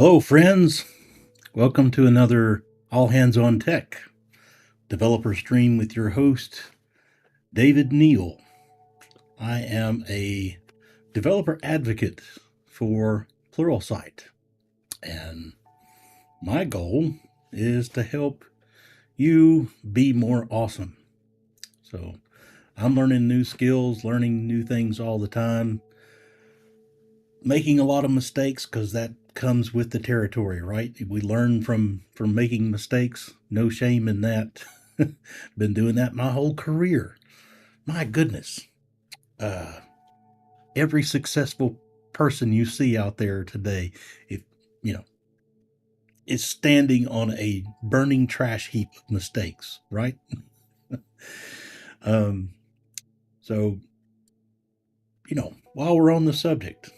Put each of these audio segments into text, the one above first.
Hello, friends. Welcome to another All Hands on Tech developer stream with your host, David Neal. I am a developer advocate for Pluralsight, and my goal is to help you be more awesome. So I'm learning new skills, learning new things all the time, making a lot of mistakes because that comes with the territory, right? We learn from making mistakes. No shame in that. Been doing that my whole career. My goodness. Uh, every successful person you see out there today, if you know, is standing on a burning trash heap of mistakes, right? um, so while we're on the subject,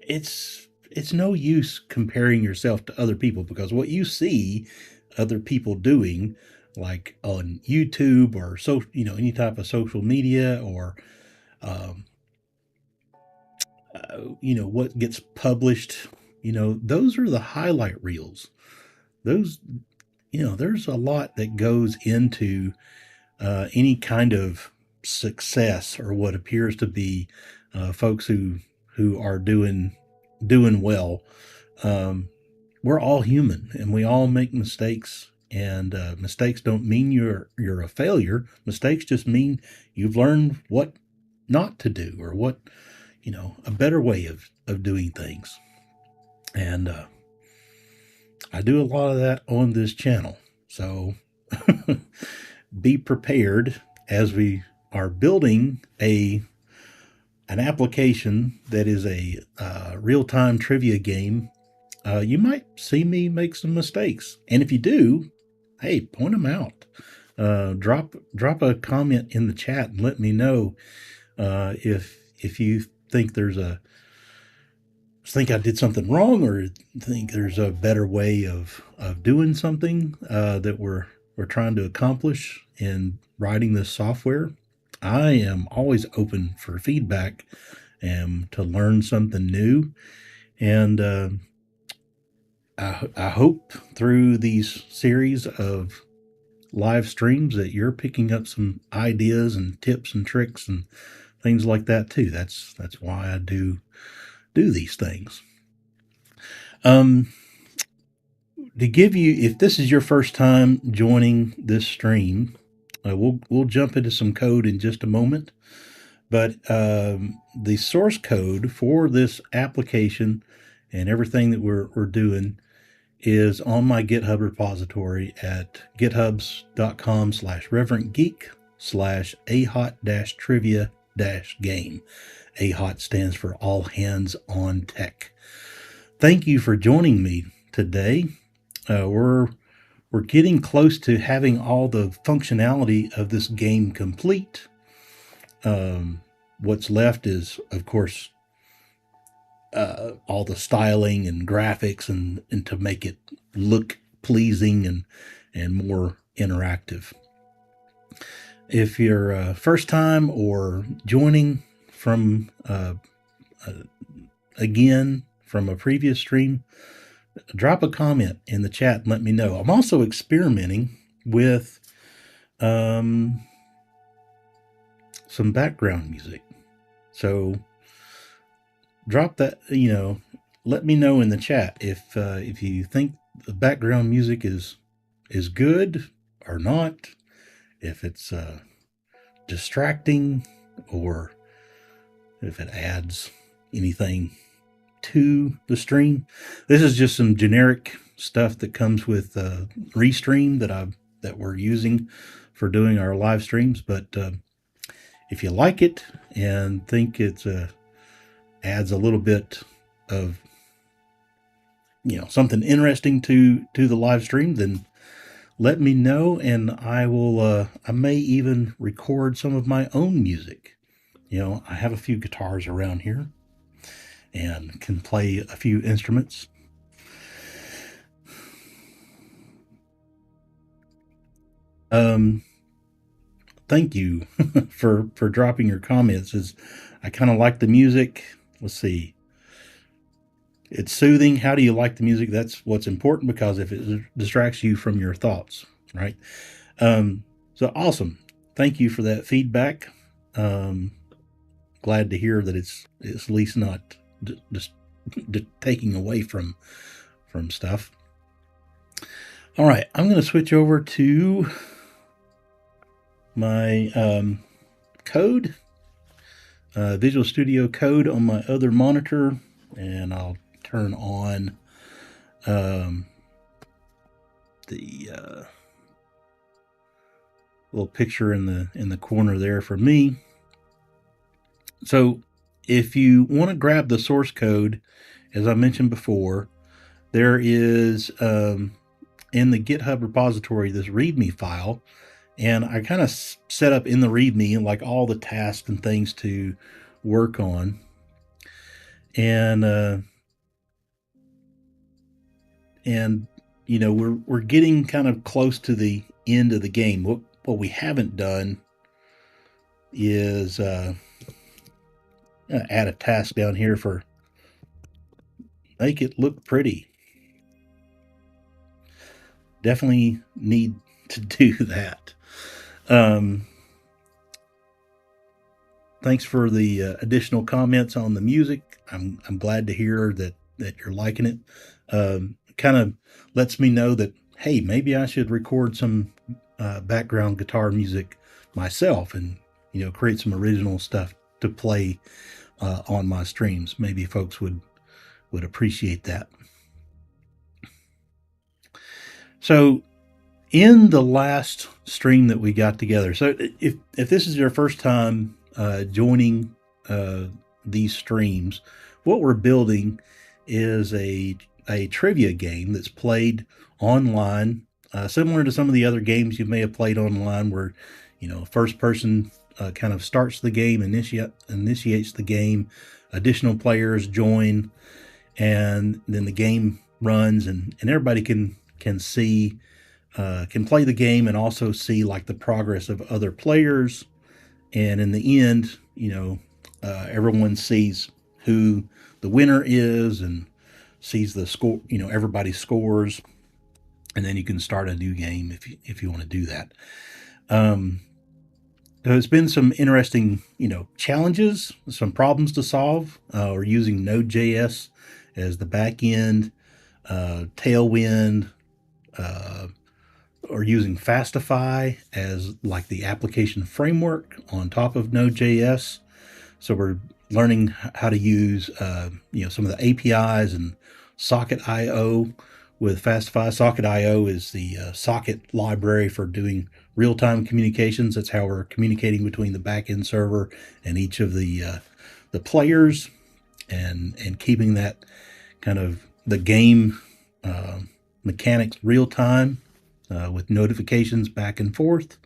it's no use comparing yourself to other people, because what you see other people doing, like on YouTube or any type of social media, or um, what gets published, those are the highlight reels. Those, there's a lot that goes into any kind of success, or what appears to be folks who are doing well. Um, we're all human, and we all make mistakes. And mistakes don't mean you're a failure. Mistakes just mean you've learned what not to do, or what a better way of doing things. And I do a lot of that on this channel. So be prepared as we are building an application that is a real-time trivia game. You might see me make some mistakes, and if you do, hey, point them out. Drop a comment in the chat and let me know if you think think I did something wrong, or think there's a better way of doing something that we're trying to accomplish in writing this software. I am always open for feedback and to learn something new. And I hope through these series of live streams that you're picking up some ideas and tips and tricks and things like that too. That's why I do these things. To give you, if this is your first time joining this stream, we'll jump into some code in just a moment. But the source code for this application and everything that we're doing is on my GitHub repository at githubs.com/reverentgeek/ahot-trivia-game. AHOT stands for All Hands on Tech. Thank you for joining me today. We're getting close to having all the functionality of this game complete. What's left is, of course, all the styling and graphics, and to make it look pleasing and more interactive. If you're first time or joining from again from a previous stream, drop a comment in the chat and let me know. I'm also experimenting with some background music. So drop that, let me know in the chat if you think the background music is good or not, if it's distracting, or if it adds anything to the stream. This is just some generic stuff that comes with Restream that we're using for doing our live streams. But if you like it and think it's adds a little bit of something interesting to the live stream, then let me know, and I will I may even record some of my own music. I have a few guitars around here and can play a few instruments. Thank you for dropping your comments. I kind of like the music. Let's see. it's soothing. How do you like the music? That's what's important, because if it distracts you from your thoughts, right? So awesome. Thank you for that feedback. Um, Glad to hear that it's at least not just taking away from stuff. All right, I'm going to switch over to my code, Visual Studio Code on my other monitor, and I'll turn on the little picture in the corner there for me. So if you want to grab the source code, as I mentioned before, there is in the GitHub repository this README file, and I kind of set up in the README like all the tasks and things to work on. And you know, we're getting kind of close to the end of the game. What we haven't done is add a task down here for make it look pretty. Definitely need to do that. Thanks for the additional comments on the music. I'm glad to hear that you're liking it. Kind of lets me know that, hey, maybe I should record some background guitar music myself, and create some original stuff to play on my streams. Maybe folks would appreciate that. So in the last stream that we got together, so if this is your first time joining these streams, what we're building is a trivia game that's played online, similar to some of the other games you may have played online, where first person kind of starts the game, initiates the game, additional players join, and then the game runs, and everybody can see, can play the game and also see like the progress of other players. And in the end, everyone sees who the winner is and sees the score, everybody's scores, and then you can start a new game if you want to do that. There's been some interesting, challenges, some problems to solve. We're using Node.js as the back end, Tailwind, or using Fastify as like the application framework on top of Node.js. So we're learning how to use some of the APIs and Socket.io with Fastify. Socket.io is the socket library for doing real-time communications. That's how we're communicating between the backend server and each of the players, and keeping that kind of the game mechanics real time with notifications back and forth.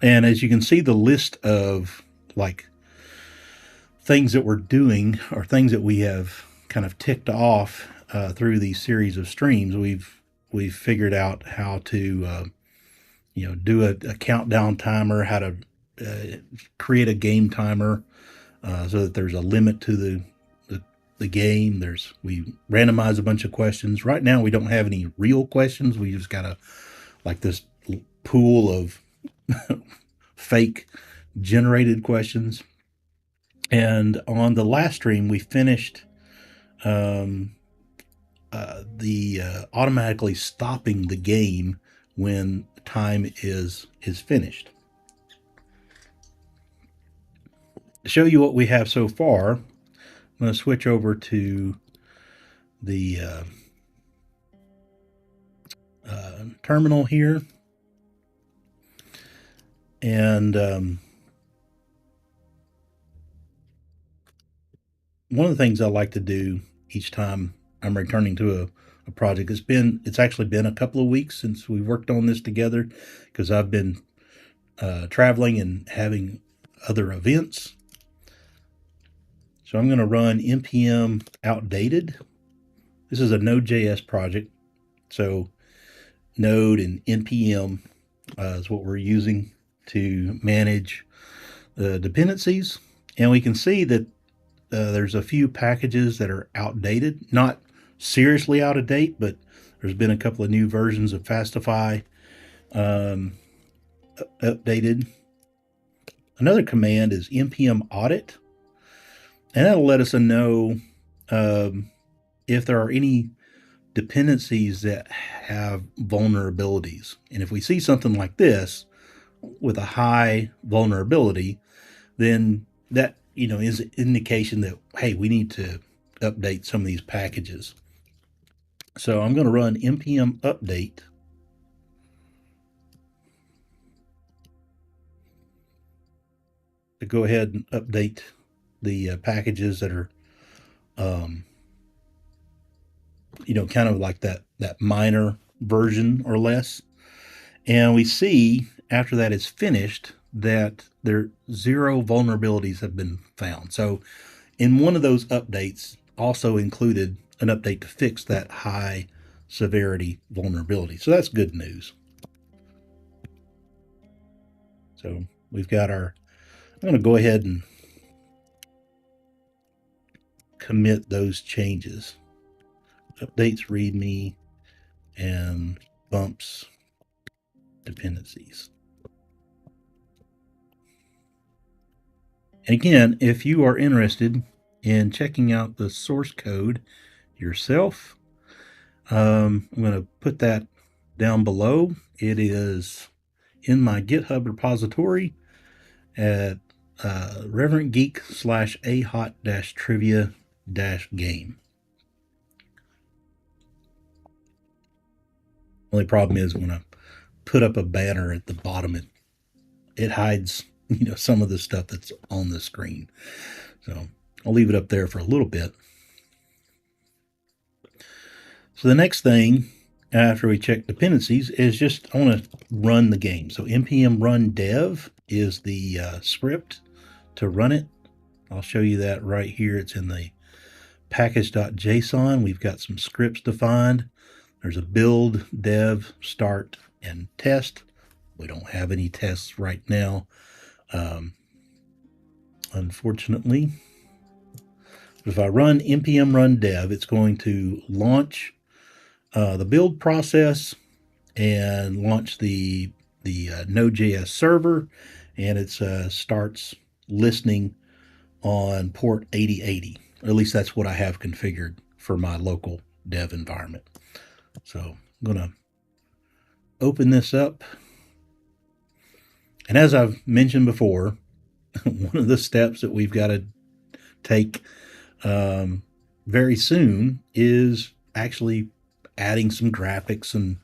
And as you can see, the list of like things that we're doing, or things that we have kind of ticked off through these series of streams, we've figured out how to do a countdown timer, how to create a game timer, so that there's a limit to the game. We randomize a bunch of questions. Right now we don't have any real questions. We just got like this pool of fake generated questions. And on the last stream, we finished the automatically stopping the game when time is finished. To show you what we have so far, I'm going to switch over to the terminal here. And one of the things I like to do each time I'm returning to a project, it's actually been a couple of weeks since we worked on this together, because I've been traveling and having other events. So I'm going to run npm outdated. This is a Node.js project, so Node and npm is what we're using to manage the dependencies. And we can see that there's a few packages that are outdated, not seriously out of date, but there's been a couple of new versions of Fastify updated. Another command is npm audit, and that'll let us know if there are any dependencies that have vulnerabilities. And if we see something like this with a high vulnerability, then that is an indication that, hey, we need to update some of these packages. So I'm going to run npm update. To go ahead and update the packages that are kind of like that minor version or less. And we see after that is finished that there 0 vulnerabilities have been found. So in one of those updates also included an update to fix that high severity vulnerability. So that's good news. So we've got I'm going to go ahead and commit those changes. Updates readme and bumps dependencies. And again, if you are interested in checking out the source code yourself, I'm going to put that down below. It is in my GitHub repository at reverendgeek/ahot-trivia-game. Only problem is when I put up a banner at the bottom, it hides some of the stuff that's on the screen. So I'll leave it up there for a little bit. So the next thing after we check dependencies is just I want to run the game. So npm run dev is the script to run it. I'll show you that right here. It's in the package.json. We've got some scripts defined. There's a build, dev, start, and test. We don't have any tests right now, unfortunately. If I run npm run dev, it's going to launch the build process and launch the Node.js server, and it starts listening on port 8080. Or at least that's what I have configured for my local dev environment. So I'm going to open this up. And as I've mentioned before, one of the steps that we've got to take very soon is actually adding some graphics and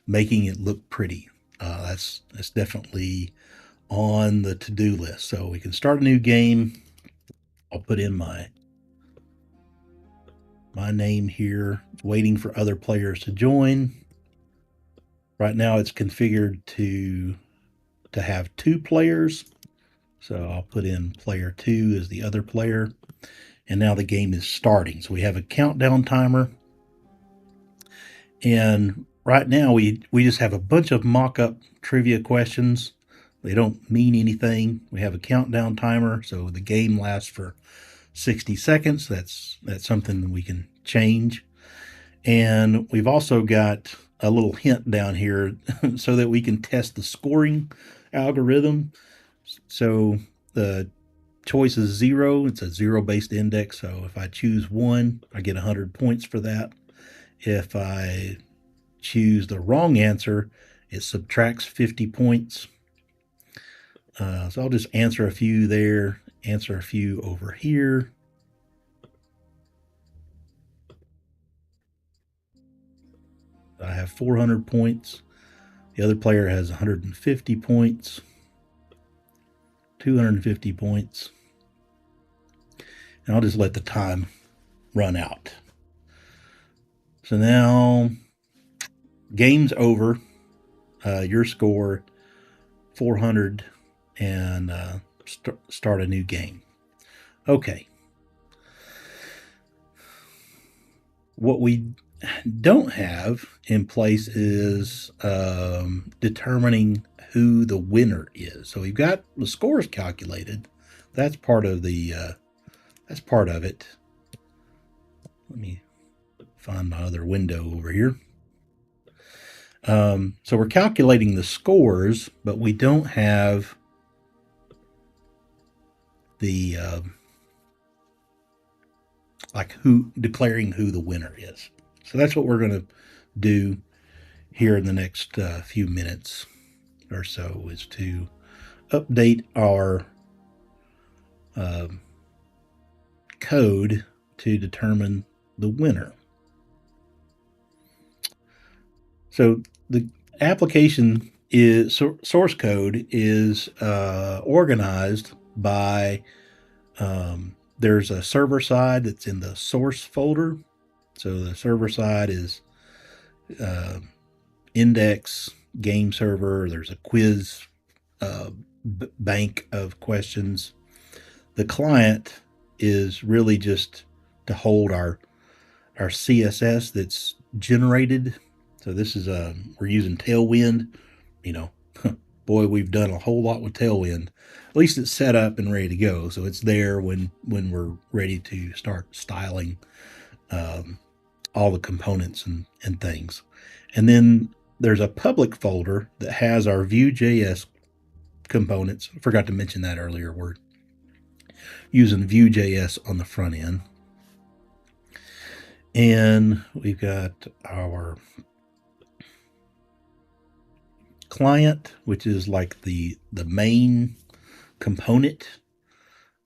making it look pretty. That's definitely on the to-do list. So we can start a new game. I'll put in my name here, waiting for other players to join. Right now it's configured to have 2 players. So I'll put in player 2 as the other player. And now the game is starting. So we have a countdown timer. And right now we just have a bunch of mock-up trivia questions. They don't mean anything. We have a countdown timer, so the game lasts for 60 seconds. That's something we can change. And we've also got a little hint down here so that we can test the scoring algorithm. So the choice is 0. It's a 0-based index. So if I choose 1, I get 100 points for that. If I choose the wrong answer, it subtracts 50 points. So I'll just answer a few there, answer a few over here. I have 400 points. The other player has 150 points, 250 points. And I'll just let the time run out. So now, game's over. Your score, 400, and start a new game. Okay. What we don't have in place is determining who the winner is. So we've got the scores calculated. That's part of the That's part of it. Let me find my other window over here. So we're calculating the scores, but we don't have the like who declaring who the winner is. So that's what we're going to do here in the next few minutes or so, is to update our code to determine the winner. So the application is source code is organized by there's a server side that's in the source folder. So the server side is uh, index, game server. There's a quiz bank of questions. The client is really just to hold our CSS that's generated. So this is we're using Tailwind. You know, boy, we've done a whole lot with Tailwind. At least it's set up and ready to go, so it's there when we're ready to start styling all the components and things. And then there's a public folder that has our Vue.js components. I forgot to mention that earlier. We're using Vue.js on the front end. And we've got our client, which is like the main component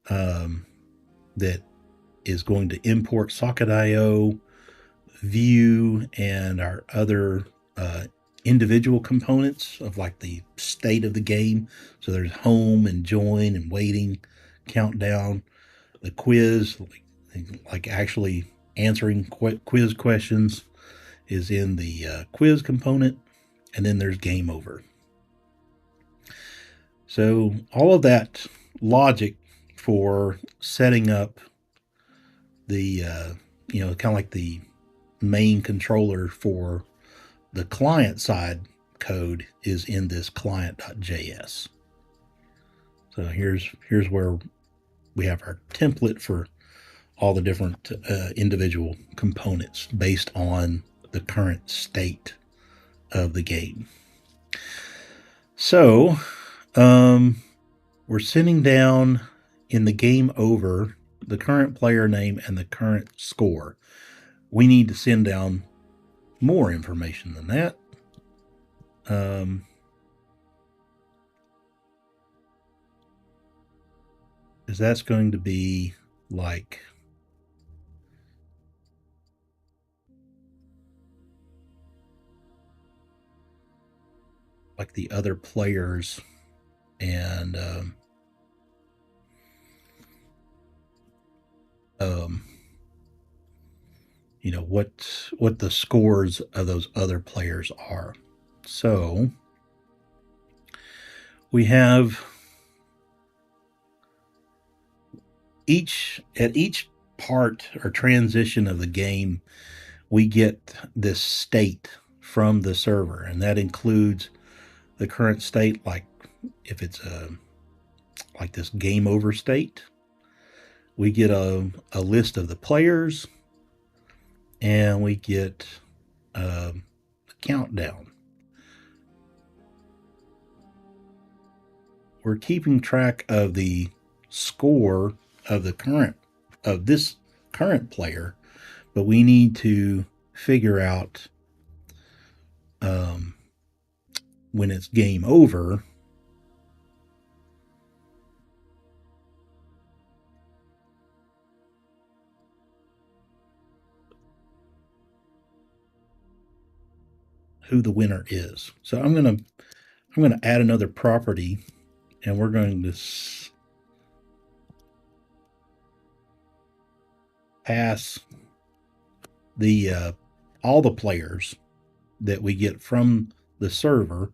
that is going to import Socket.io, Vue, and our other individual components of like the state of the game. So there's home and join and waiting, countdown, the quiz, like actually answering quiz questions is in the quiz component, and then there's game over. So all of that logic for setting up the kind of like the main controller for the client side code is in this client.js. So here's where we have our template for all the different individual components based on the current state of the game. So we're sending down in the game over the current player name and the current score. We need to send down more information than that. Because that's going to be like the other players and what the scores of those other players are. So we have each part or transition of the game, we get this state from the server, and that includes the current state, like if it's like this game over state, we get a list of the players, and we get a countdown. We're keeping track of the score of this current player, but we need to figure out when it's game over, who the winner is. So I'm going to add another property, and we're going to pass the all the players that we get from the server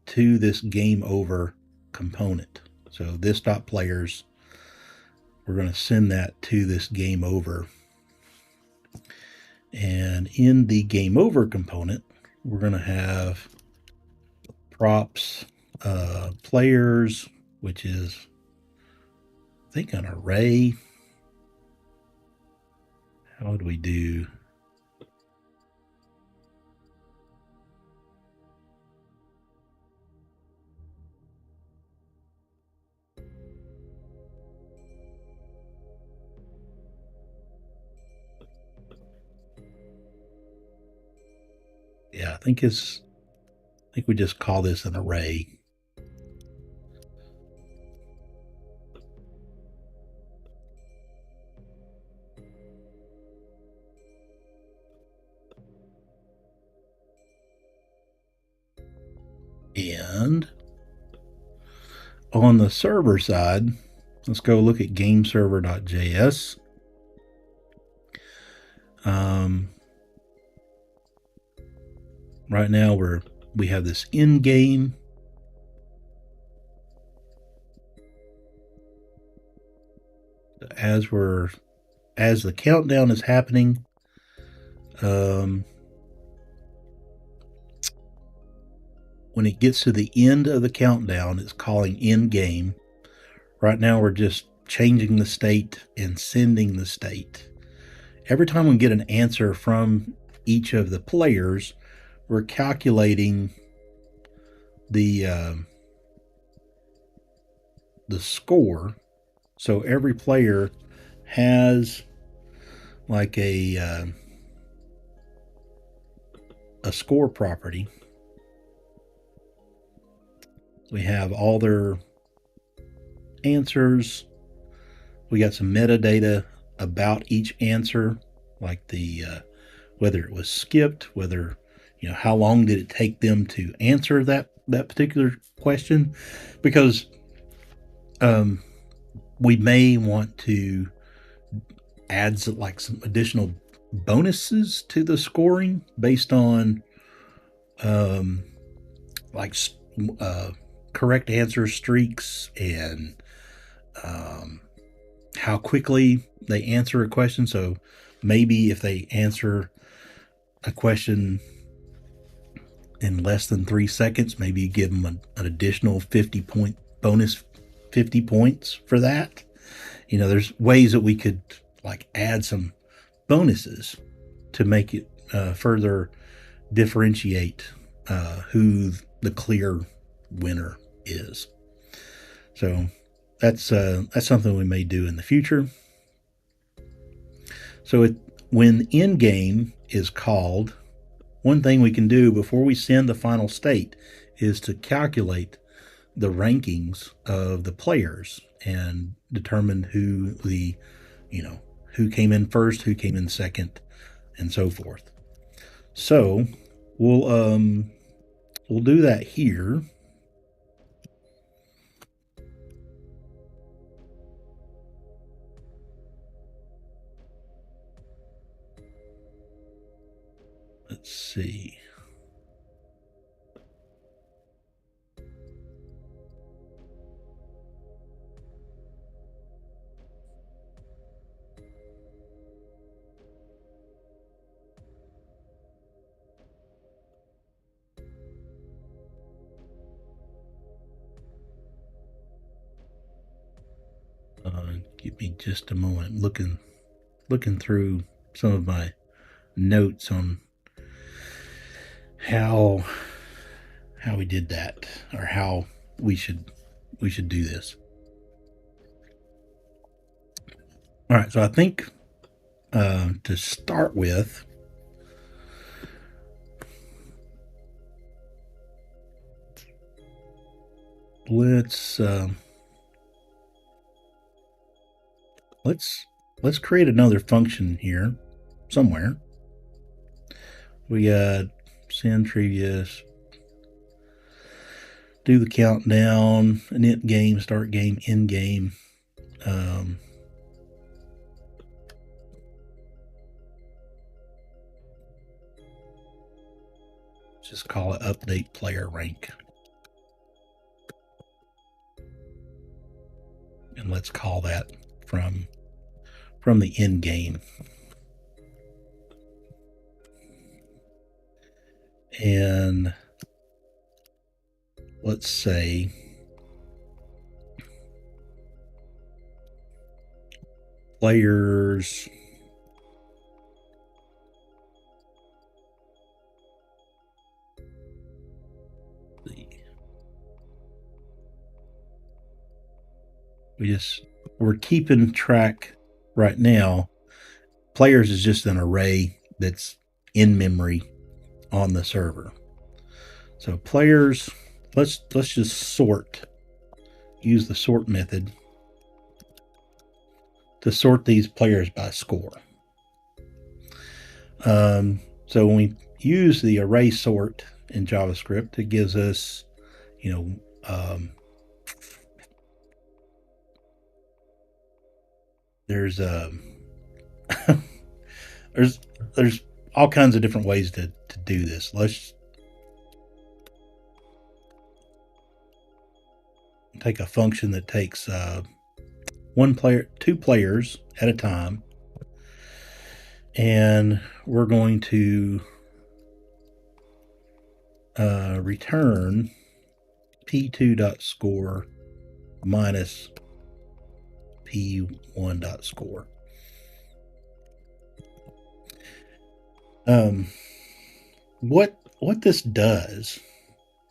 to this game over component. So this dot players, we're going to send that to this game over. And in the game over component, we're going to have props players, which is, I think, an array. How would we do? Yeah, I think we just call this an array. And on the server side, let's go look at gameserver.js. Right now we have this in game. As the countdown is happening, when it gets to the end of the countdown, it's calling in game. Right now we're just changing the state and sending the state. Every time we get an answer from each of the players, we're calculating the score. So every player has like a score property. We have all their answers. We got some metadata about each answer, like the whether it was skipped, whether how long did it take them to answer that particular question, because we may want to add some additional bonuses to the scoring based on like correct answer streaks and how quickly they answer a question. So maybe if they answer a question in less than 3 seconds, maybe you give them an additional 50 point bonus, 50 points for that. There's ways that we could like add some bonuses to make it further differentiate who the clear winner is. So that's something we may do in the future. So when in game is called, one thing we can do before we send the final state is to calculate the rankings of the players and determine who came in first, who came in second, and so forth. So we'll do that here. Let's see. Give me just a moment. Looking through some of my notes on how we did that, or how we should do this. All right, so I think to start with, let's create another function here somewhere. We got send previous, do the countdown, init game, start game, end game. Just call it update player rank. And let's call that from the end game. And let's say players we're keeping track right now. Players is just an array that's in memory on the server. So players, let's just sort. Use the sort method to sort these players by score. So when we use the array sort in JavaScript, it gives us, there's there's all kinds of different ways to do this. Let's take a function that takes two players at a time, and we're going to return p2.score minus p1.score. What this does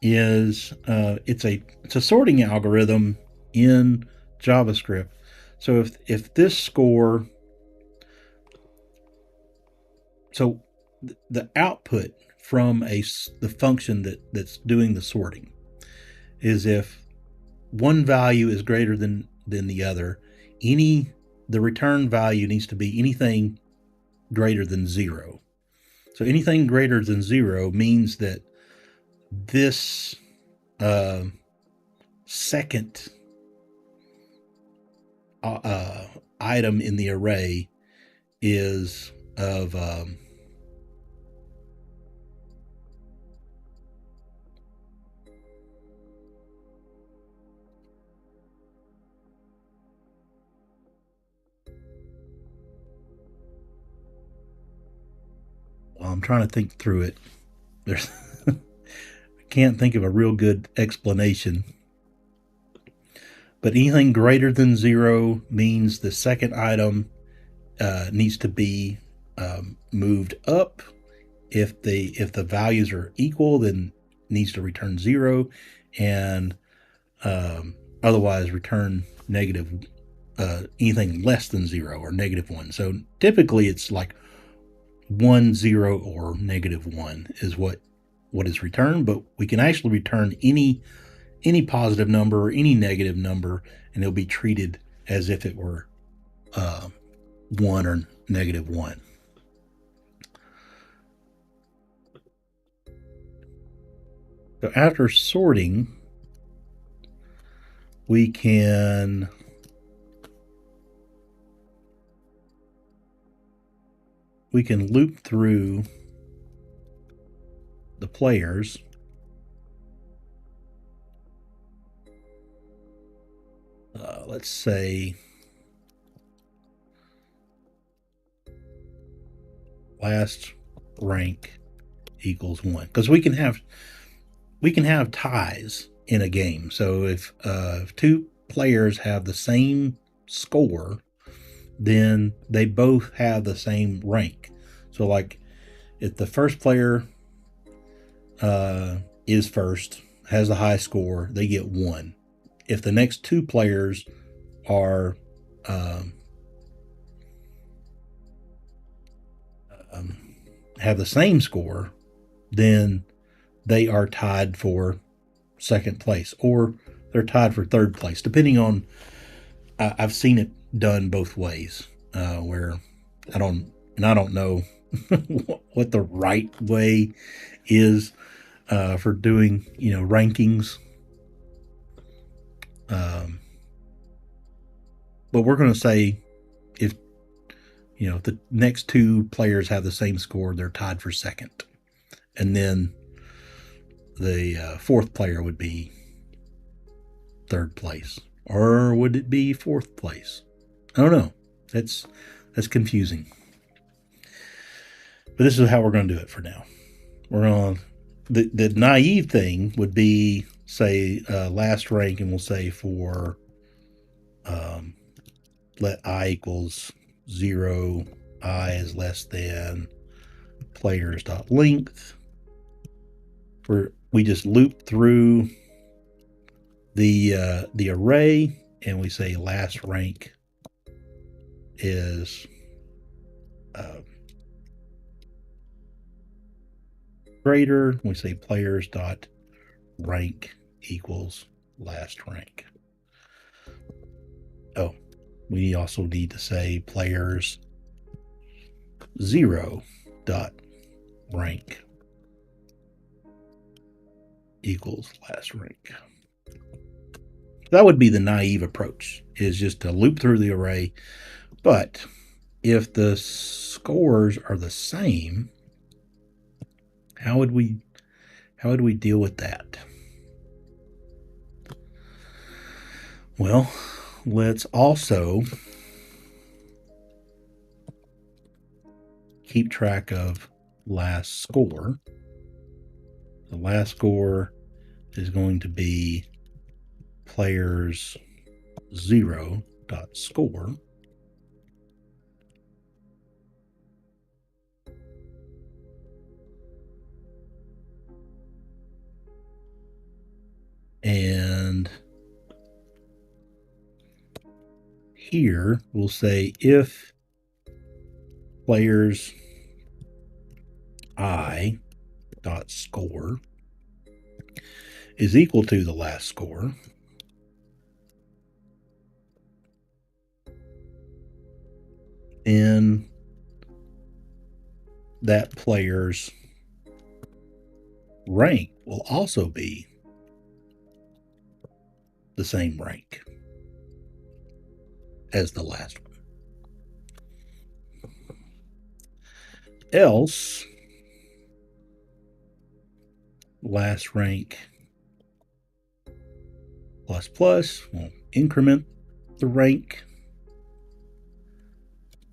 is it's a sorting algorithm in JavaScript. So if this score, so the output from the function that's doing the sorting is if one value is greater than the other, the return value needs to be anything greater than 0. So anything greater than 0 means that this second item in the array is of I'm trying to think through it. There's I can't think of a real good explanation. But anything greater than 0 means the second item needs to be moved up. If the values are equal, then it needs to return 0, and otherwise return negative. Anything less than 0 or -1. So typically it's like 1, 0, or -1 is what is returned, but we can actually return any positive number or any negative number, and it'll be treated as if it were 1 or -1. So after sorting, we can loop through the players. Let's say last rank equals 1, because we can have ties in a game. So if two players have the same score, then they both have the same rank. So like if the first player is first, has the high score, they get 1. If the next two players are have the same score, then they are tied for second place, or they're tied for third place, depending on. I've seen it done both ways, where I don't know what the right way is for doing rankings. But we're going to say if the next two players have the same score, they're tied for second, and then the fourth player would be third place, or would it be fourth place? I don't know. That's confusing. But this is how we're going to do it for now. We're going the naive thing would be, say, last rank, and we'll say for let I equals 0, I is less than players.length. We just loop through the array, and we say last rank is greater, we say players dot rank equals last rank. Oh, we also need to say players 0 dot rank equals last rank. That would be the naive approach, is just to loop through the array. But if the scores are the same, how would we deal with that? Well, let's also keep track of last score. The last score is going to be players 0 dot score. And here we'll say if players I dot score is equal to the last score, then that player's rank will also be the same rank as the last one. Else, last rank plus plus will increment the rank.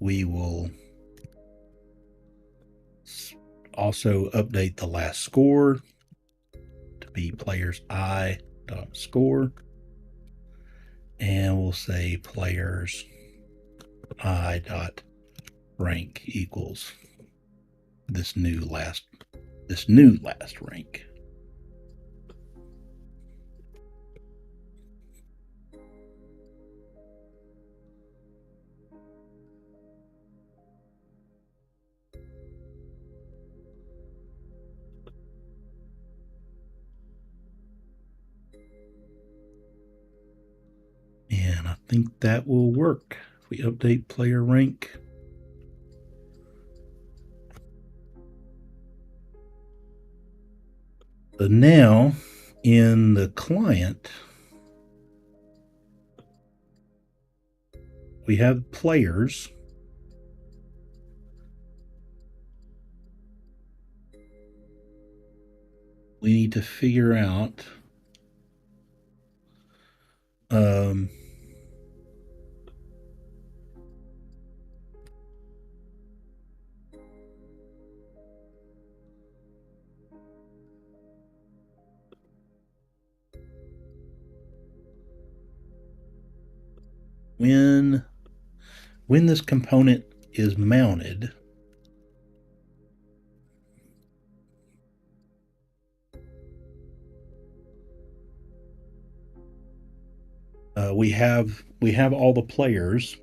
We will also update the last score to be players I dot score, and we'll say players I dot rank equals this new last rank. And I think that will work. If we update player rank, so now in the client, we have players. We need to figure out when this component is mounted, we have all the players.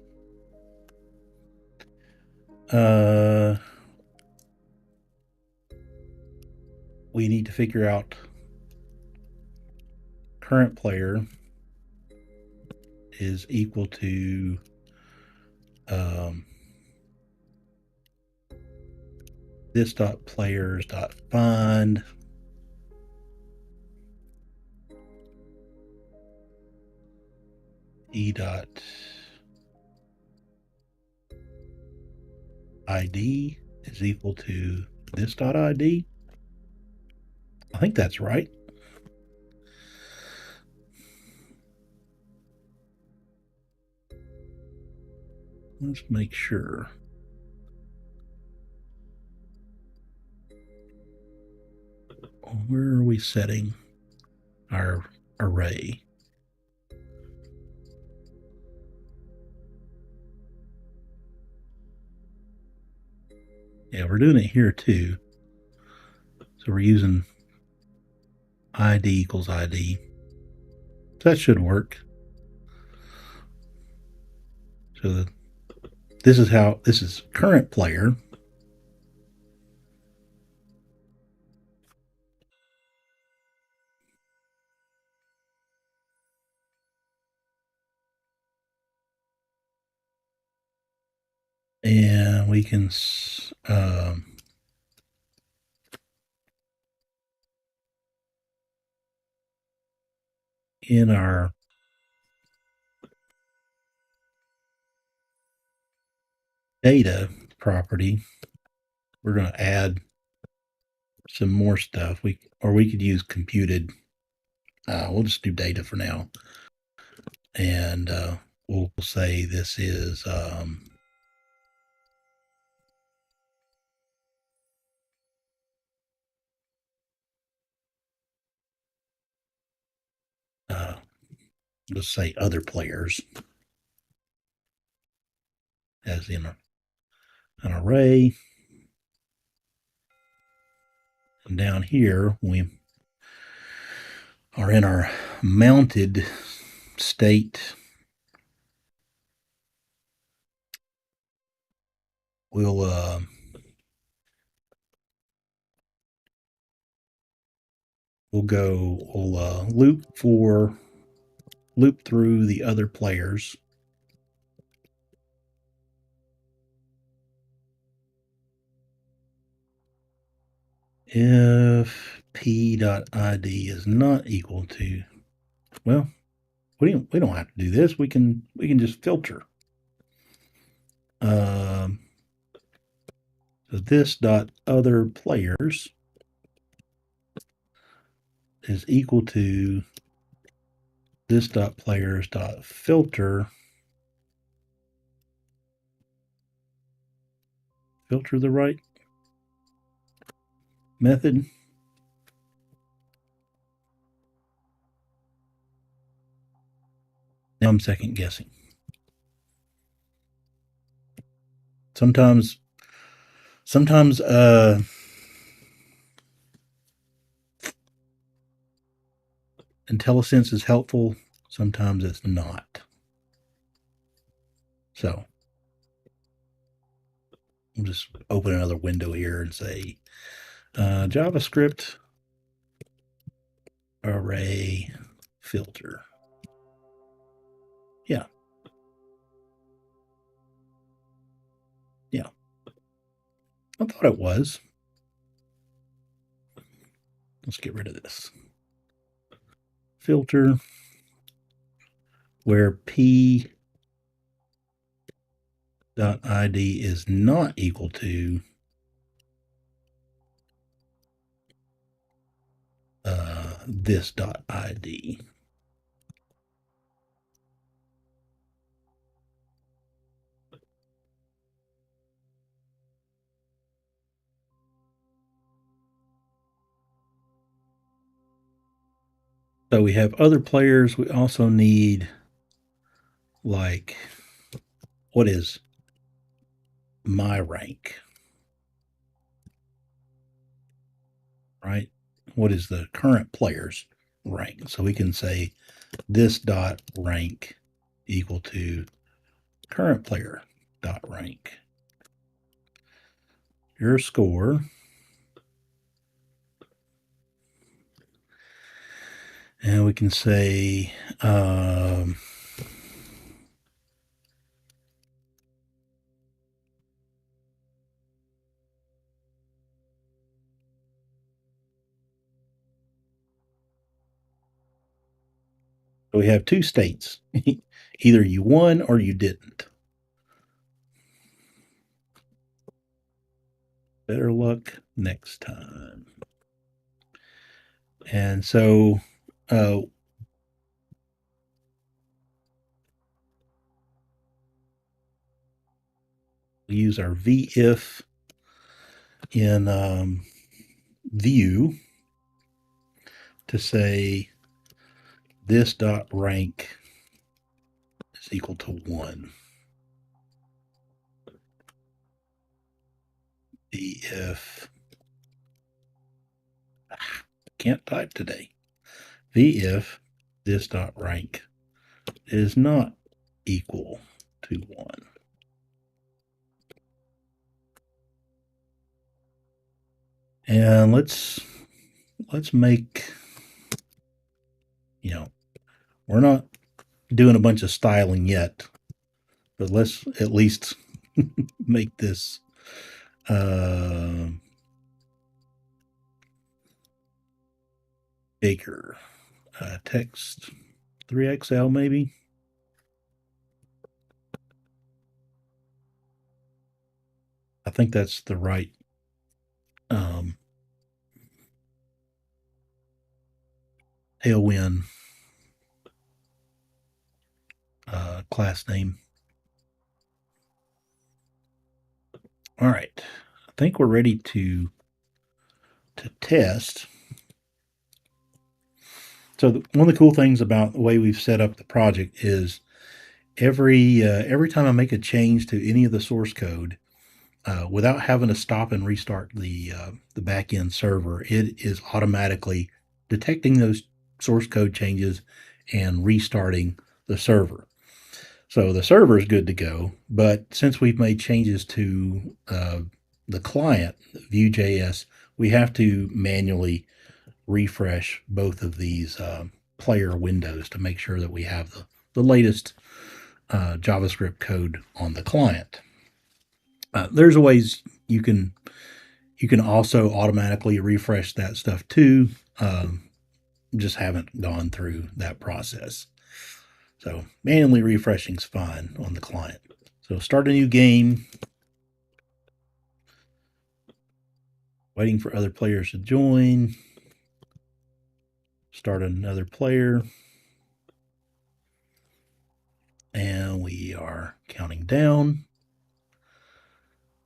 We need to figure out current player is equal to this dot players dot find e dot id is equal to this dot id. I think that's right. Let's make sure. Where are we setting our array? Yeah, we're doing it here too. So we're using ID equals ID. That should work. So this is current player. And we can in our data property, we're going to add some more stuff. We could use computed. We'll just do data for now, and we'll say this is let's say other players as in an array. And down here, we are in our mounted state. We'll loop through the other players. If p.id is not equal to, well, we don't have to do this. We can just filter. So this dot other players is equal to this dot players dot filter. Filter the right method. Now I'm second guessing. Sometimes IntelliSense is helpful. Sometimes it's not. So I'll just open another window here and say JavaScript array filter. Yeah. Yeah. I thought it was. Let's get rid of this. Filter where p.id is not equal to this .id. So we have other players. We also need, like, what is my rank? Right? What is the current player's rank? So we can say this dot rank equal to current player dot rank. Your score. And we can say we have two states. Either you won or you didn't. Better luck next time. And so we use our VIF in view to say this dot rank is equal to 1. VIF can't type today. VIF this dot rank is not equal to to 1. And let's make, we're not doing a bunch of styling yet, but let's at least make this bigger. Text 3XL maybe. I think that's the right Tailwind class name. All right, I think we're ready to test. So one of the cool things about the way we've set up the project is every time I make a change to any of the source code, without having to stop and restart the backend server, it is automatically detecting those source code changes and restarting the server. So the server is good to go, but since we've made changes to the client, Vue.js, we have to manually refresh both of these player windows to make sure that we have the latest JavaScript code on the client. There's ways you can also automatically refresh that stuff too. Just haven't gone through that process. So manually refreshing is fine on the client. So start a new game. Waiting for other players to join. Start another player. And we are counting down.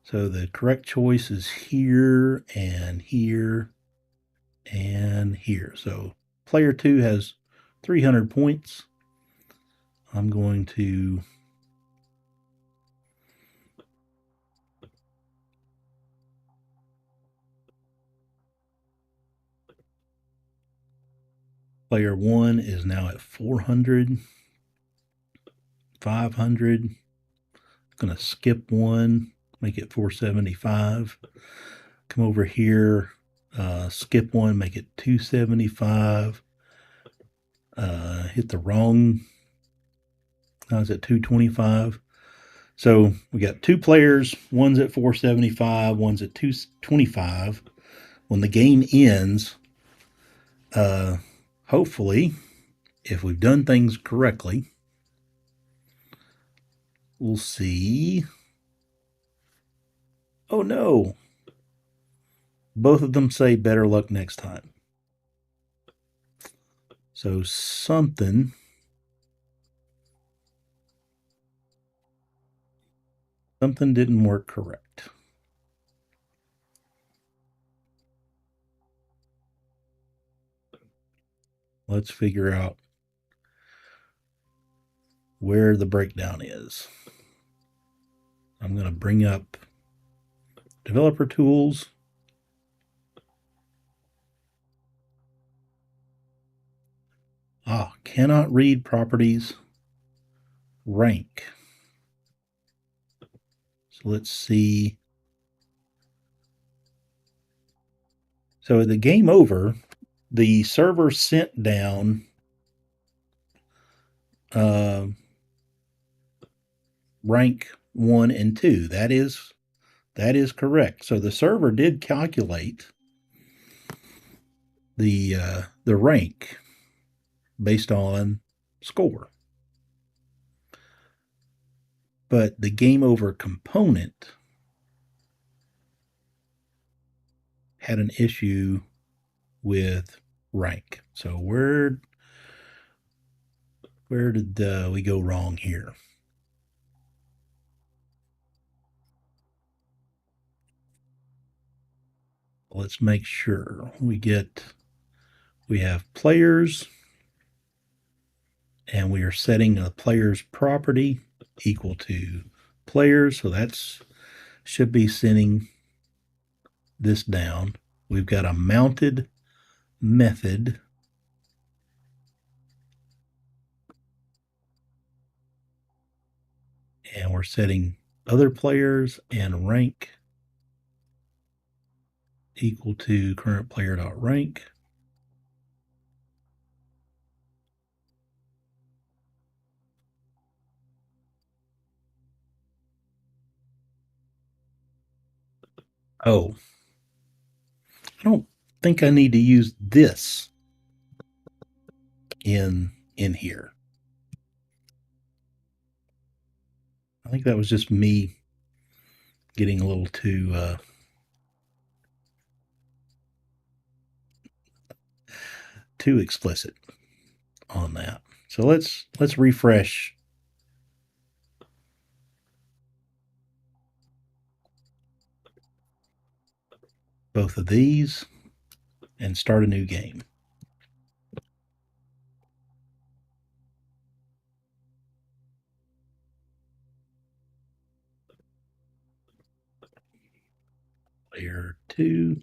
So the correct choice is here and here and here. So player 2 has 300 points. I'm going to player 1 is now at 400, 500. I'm going to skip one, make it 475. Come over here, skip one, make it 275. Hit the wrong. Now it's at 225. So we got two players. One's at 475. One's at 225. When the game ends, hopefully, if we've done things correctly, we'll see. Oh no. Both of them say better luck next time. So something didn't work correct. Let's figure out where the breakdown is. I'm going to bring up developer tools. Cannot read properties rank. So let's see. So at the game over, the server sent down rank 1 and 2. That is correct. So the server did calculate the rank based on score. But the game over component had an issue with rank. So where did we go wrong here? Let's make sure we have players, and we are setting a player's property equal to players. So that's should be sending this down. We've got a mounted method. And we're setting other players and rank equal to current player dot rank. Oh, I don't think I need to use this in here. I think that was just me getting a little too explicit on that. So let's refresh both of these and start a new game. Player 2.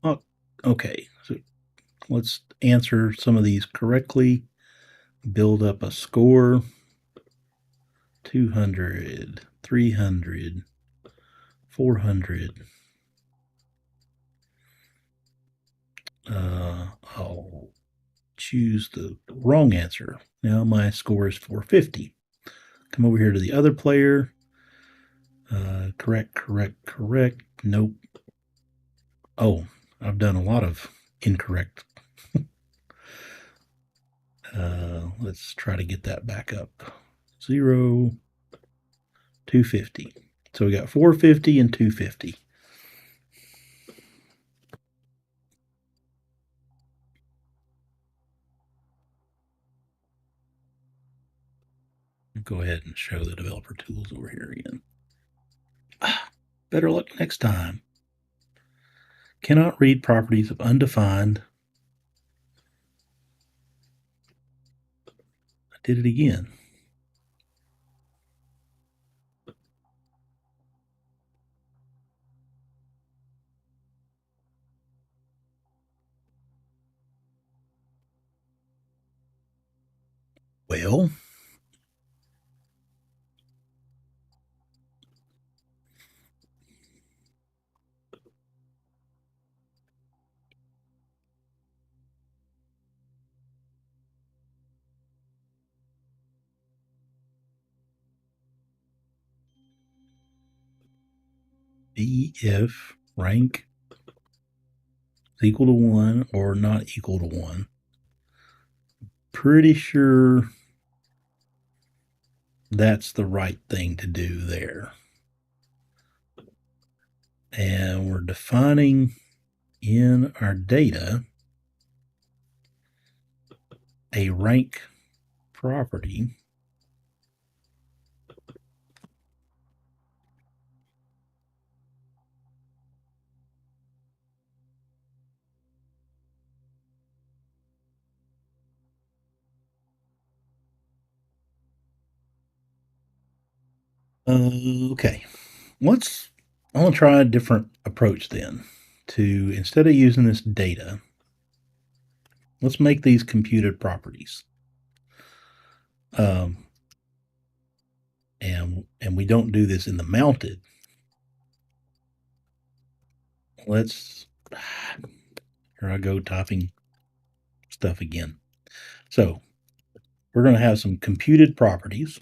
Oh, okay. So let's answer some of these correctly. Build up a score. 200, 300, 400. I'll choose the wrong answer. Now my score is 450. Come over here to the other player. Correct, correct, correct. Nope. Oh, I've done a lot of incorrect. Let's try to get that back up. 0, 250. So we got 450 and 250. Go ahead and show the developer tools over here again. Better luck next time. Cannot read properties of undefined. I did it again. Well, if rank is equal to 1 or not equal to 1. Pretty sure that's the right thing to do there. And we're defining in our data a rank property. Okay, I want to try a different approach then. To instead of using this data, let's make these computed properties. And we don't do this in the mounted. Let's here I go typing stuff again. So we're going to have some computed properties.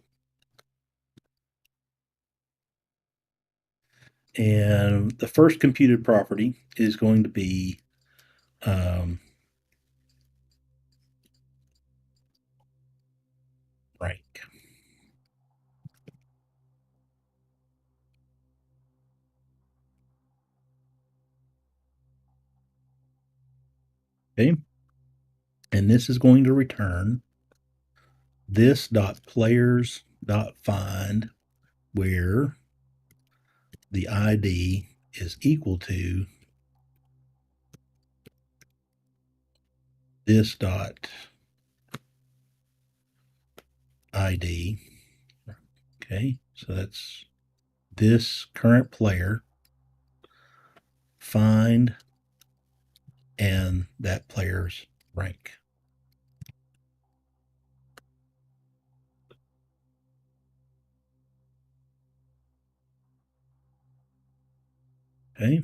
And the first computed property is going to be rank. Okay. And this is going to return this dot players dot find where the ID is equal to this dot ID. Okay, so that's this current player find and that player's rank. Okay.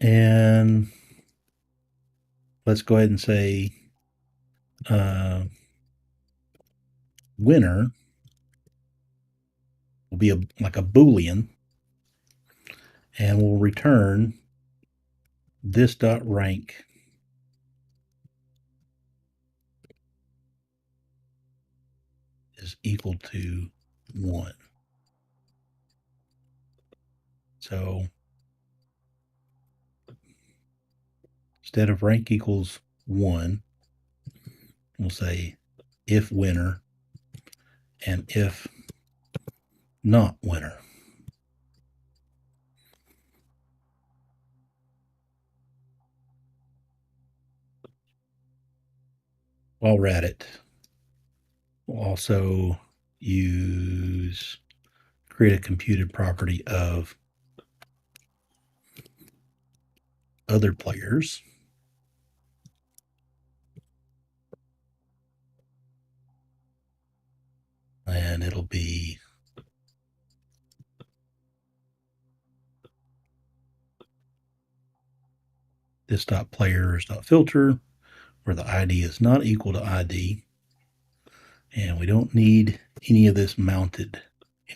And let's go ahead and say winner will be like a Boolean, and we'll return this dot rank is equal to 1. So instead of rank equals 1, we'll say if winner and if not winner. While we're at it, we'll also create a computed property of other players. And it'll be this dot players dot filter, where the ID is not equal to ID. And we don't need any of this mounted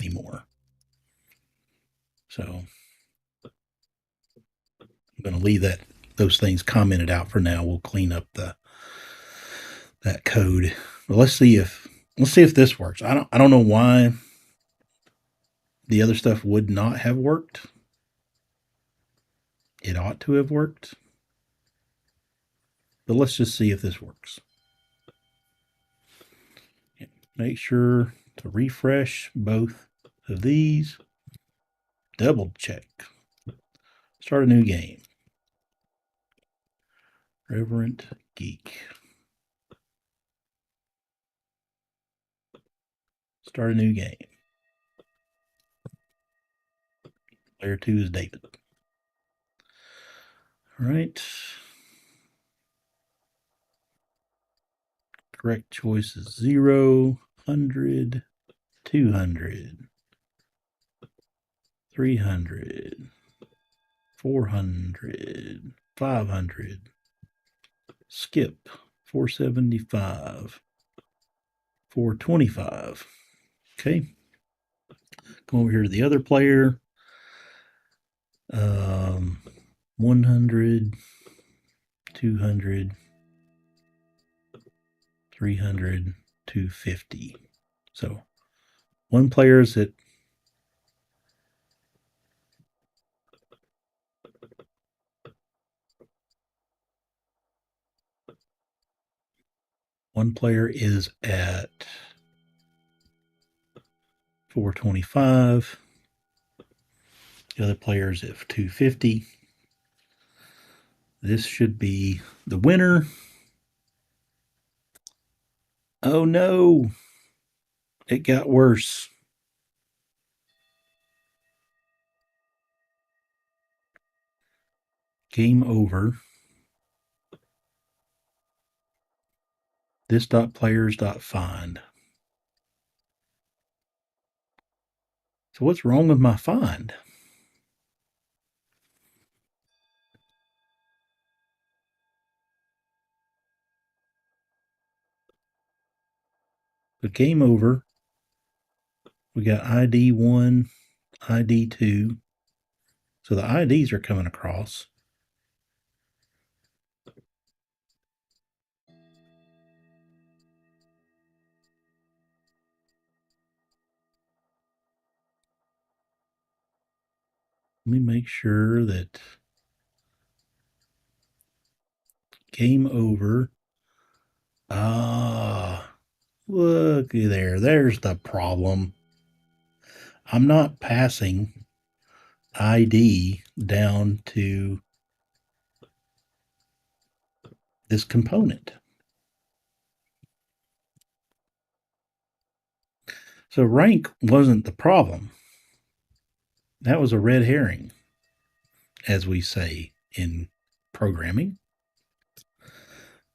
anymore. So I'm going to leave those things commented out for now. We'll clean up that code. But let's see if this works. I don't know why the other stuff would not have worked. It ought to have worked. But let's just see if this works. Make sure to refresh both of these. Double check. Start a new game. Reverent Geek. Start a new game. Player 2 is David. All right. Correct choice is 0, 100, 200, 300, 400, 500. Skip 475, 425. Okay. Come over here to the other player. 100, 200, 300, 250. So one player is at one player is at 425. The other player is at 250. This should be the winner. Oh no, it got worse. Game over. This dot players dot find. So what's wrong with my find? The game over. We got ID 1, ID 2. So the IDs are coming across. Let me make sure that game over. Ah, look there. There's the problem. I'm not passing ID down to this component. So rank wasn't the problem. That was a red herring. as we say in programming.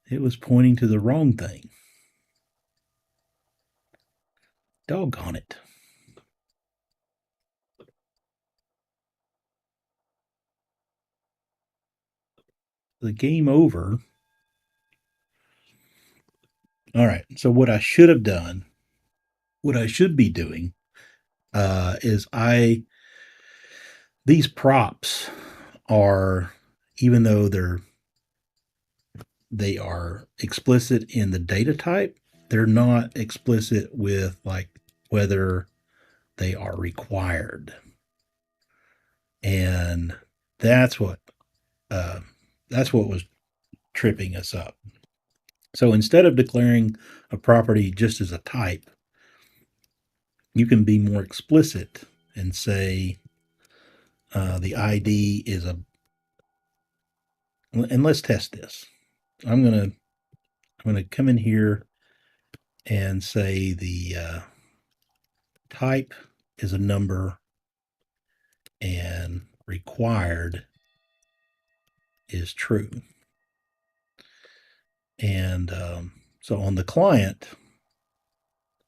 It was pointing to the wrong thing. Doggone it. The game over. All right. So what I should have done, what I should be doing, is these props are, even though they are explicit in the data type, they're not explicit with like whether they are required. And that's what uh, was tripping us up. So instead of declaring a property just as a type, you can be more explicit and say the ID is a. And let's test this. I'm gonna come in here and say the type is a number and required is true. And so on the client,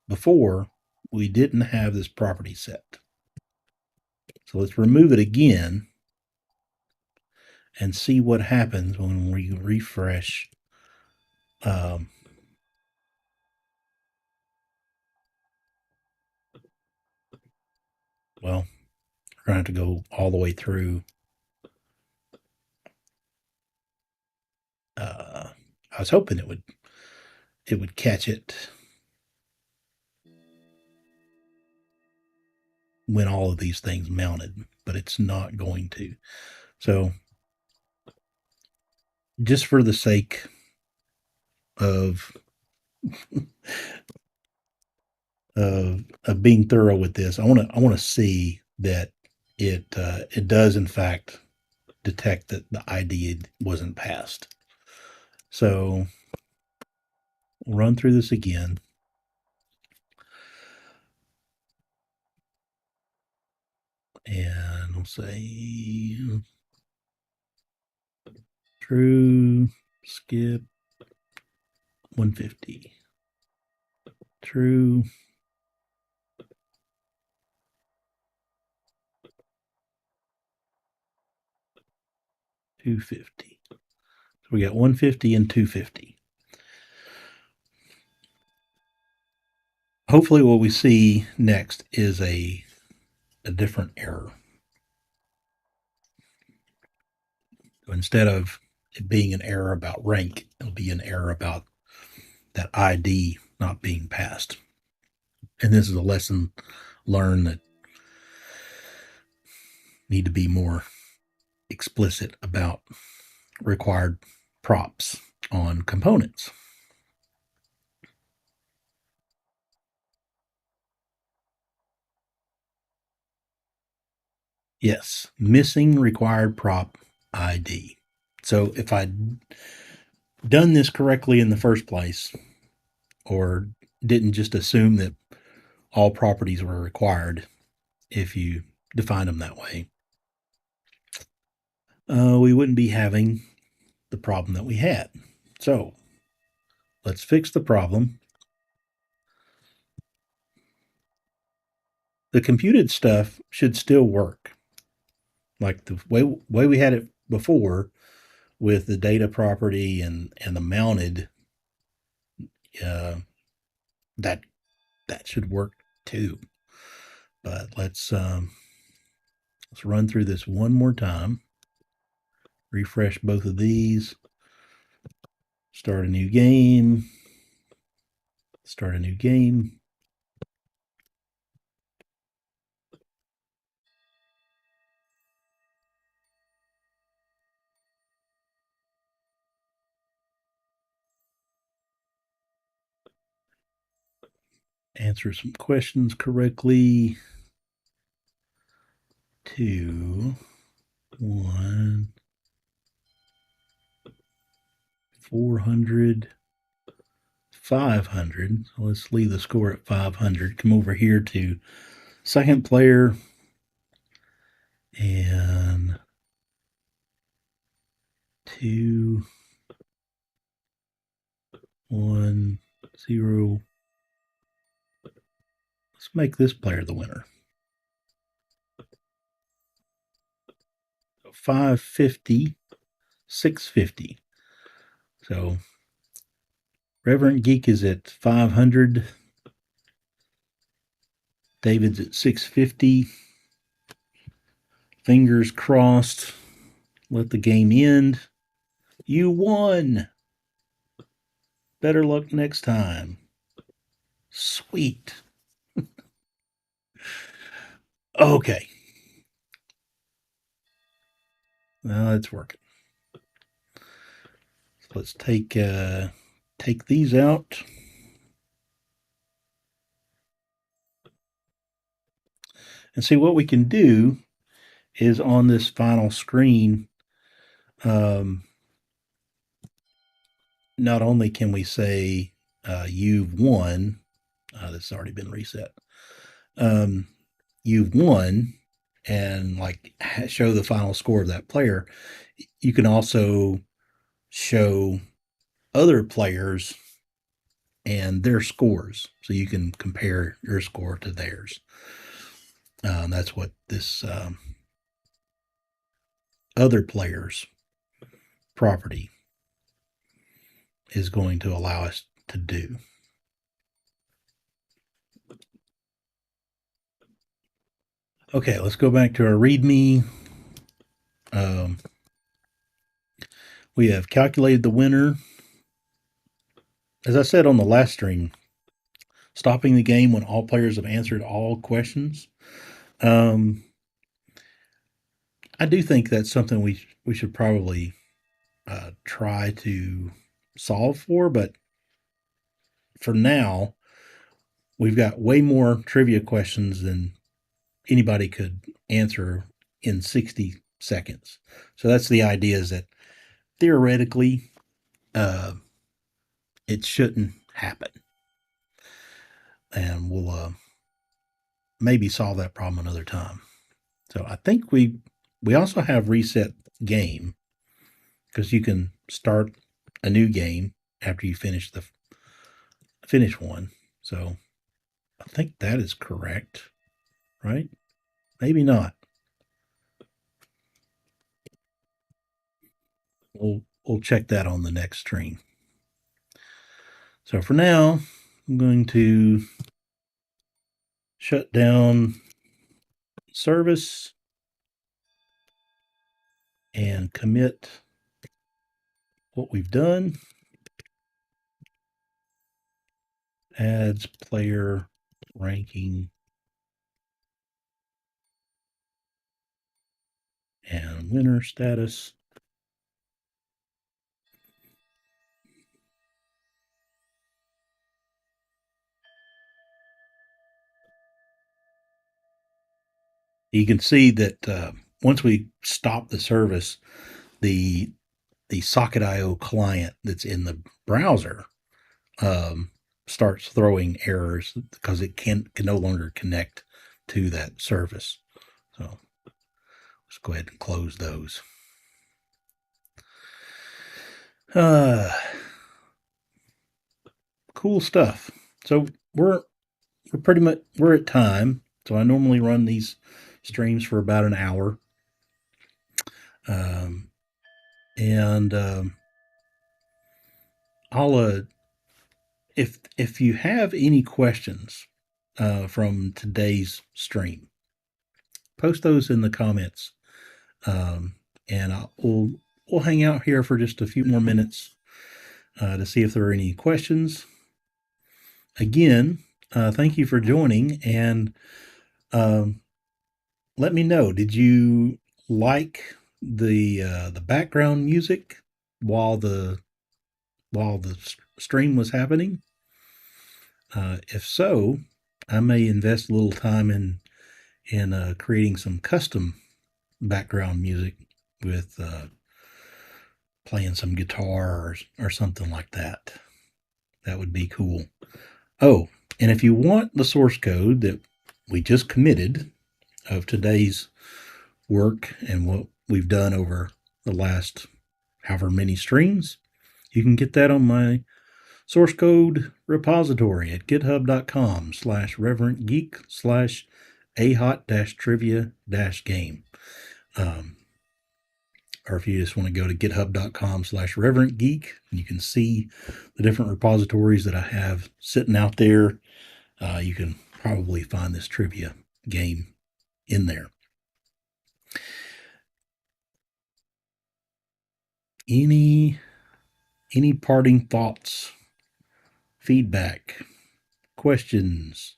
before, we didn't have this property set. So let's remove it again and see what happens when we refresh. Well, we're going to have to go all the way through. I was hoping it would catch it when all of these things mounted, but it's not going to. So just for the sake of of being thorough with this, I want to see that it does in fact detect that the ID wasn't passed. So we'll run through this again. And we'll say true, skip 150. True. $250. So we got 150 and 250. Hopefully what we see next is a different error. So instead of it being an error about rank, it'll be an error about that ID not being passed. And this is a lesson learned that need to be more explicit about required props on components. Yes, missing required prop ID. So if I'd done this correctly in the first place, or didn't just assume that all properties were required if you define them that way, we wouldn't be having the problem that we had. So let's fix the problem. The computed stuff should still work. Like the way we had it before with the data property and the mounted, uh, that should work too. But let's run through this one more time. Refresh both of these. Start a new game. Start a new game. Answer some questions correctly. 2, 1, 400, 500. So let's leave the score at 500. Come over here to second player and 2, 1, 0. Let's make this player the winner. 550, 650. So Reverend Geek is at 500. David's at 650. Fingers crossed. Let the game end. You won. Better luck next time. Sweet. Okay. Now it's working. So let's take these out. And see what we can do is on this final screen. Not only can we say you've won, this has already been reset. You've won, and like show the final score of that player. You can also show other players and their scores, so you can compare your score to theirs. That's what this other players property is going to allow us to do. Okay, let's go back to our README. We have calculated the winner. As I said on the last stream, stopping the game when all players have answered all questions. I do think that's something we should probably try to solve for, but for now, we've got way more trivia questions than anybody could answer in 60 seconds. So that's the idea, is that theoretically, it shouldn't happen. And we'll maybe solve that problem another time. So I think we also have reset game, because you can start a new game after you finish one. So I think that is correct, right? Maybe not. We'll check that on the next stream. So for now, I'm going to shut down service and commit what we've done. Adds player ranking and winner status. You can see that once we stop the service, the Socket.io client that's in the browser starts throwing errors because it can no longer connect to that service. So let's go ahead and close those. Cool stuff. So we're pretty much at time. So I normally run these streams for about an hour. I'll if you have any questions from today's stream, post those in the comments, and we'll hang out here for just a few more minutes to see if there are any questions. Again, thank you for joining, and let me know, did you like the background music while the stream was happening? If so, I may invest a little time in creating some custom background music with playing some guitar or something like that. That would be cool. Oh, and if you want the source code that we just committed of today's work and what we've done over the last however many streams. You can get that on my source code repository at github.com/reverentgeek/ahot-trivia-game. Or if you just want to go to github.com/reverentgeek, you can see the different repositories that I have sitting out there. You can probably find this trivia game in there. Any parting thoughts, feedback, questions?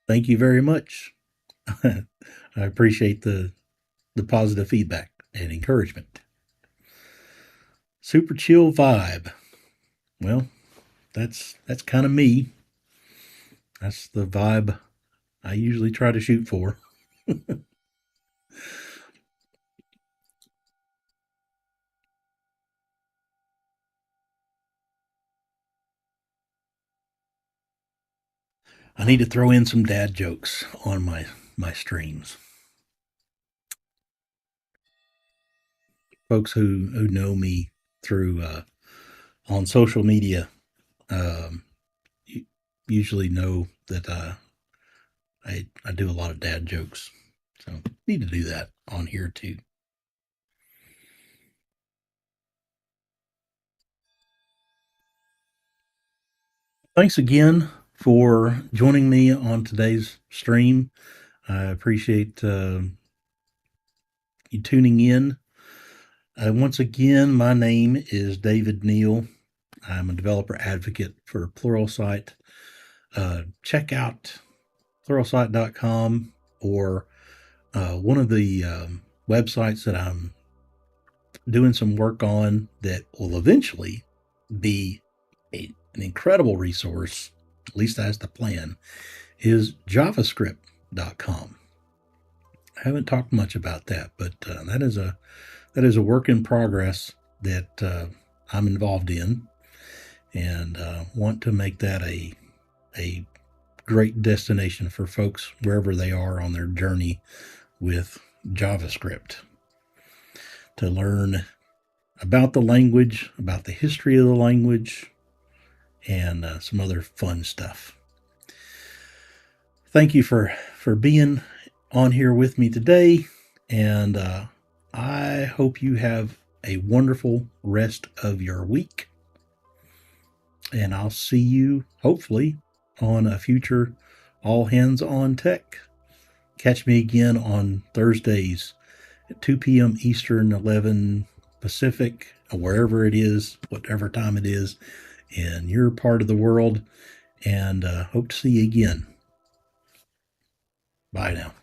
Thank you very much. I appreciate the positive feedback and encouragement. Super chill vibe. Well, that's kind of me. That's the vibe I usually try to shoot for. I need to throw in some dad jokes on my streams. Folks who know me through on social media um, usually know that I do a lot of dad jokes, so need to do that on here too. Thanks again for joining me on today's stream. I appreciate you tuning in. Once again, my name is David Neal. I'm a developer advocate for Pluralsight. Check out pluralsight.com or one of the websites that I'm doing some work on that will eventually be an incredible resource, at least that's the plan, is javascript.com. I haven't talked much about that, but that is a work in progress that I'm involved in, and want to make that a great destination for folks wherever they are on their journey with JavaScript, to learn about the language, about the history of the language, and some other fun stuff. Thank you for being on here with me today, and I hope you have a wonderful rest of your week. And I'll see you hopefully on a future All Hands on Tech. Catch me again on Thursdays at 2 p.m. Eastern, 11 Pacific, or wherever it is, whatever time it is in your part of the world. And hope to see you again. Bye now.